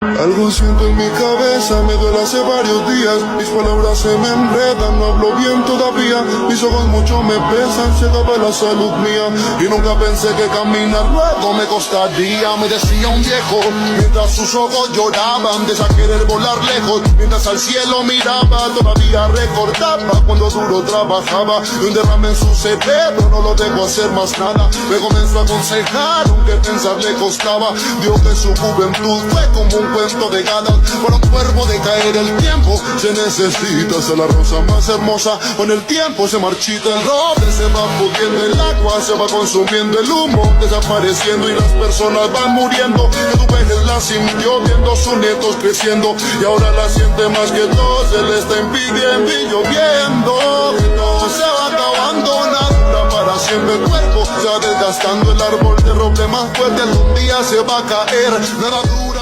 Algo siento en mi cabeza, me duele hace varios días. Mis palabras se me enredan, no hablo bien todavía. Mis ojos mucho me pesan, se acaba la salud mía. Y nunca pensé que caminar luego me costaría. Me decía un viejo, mientras sus ojos lloraban, de querer volar lejos. Mientras al cielo miraba, todavía recordaba cuando duro trabajaba. Un derrame en su cerebro, no lo dejó hacer más nada. Me comenzó a aconsejar, aunque pensar le costaba. Dijo que su juventud fue como un cuento de gadas. Para un cuervo de caer el tiempo se necesita. Ser la rosa más hermosa, con el tiempo se marchita. El roble se va pudriendo, el agua se va consumiendo, el humo desapareciendo y las personas van muriendo. Que tu vejez la sintió viendo sus nietos creciendo y ahora la siente más que todo, se le está impidiendo y lloviendo. Que todo se va acabando, nada dura para siempre. El cuerpo se va desgastando, el árbol de roble más fuerte algún día se va a caer. Nada dura.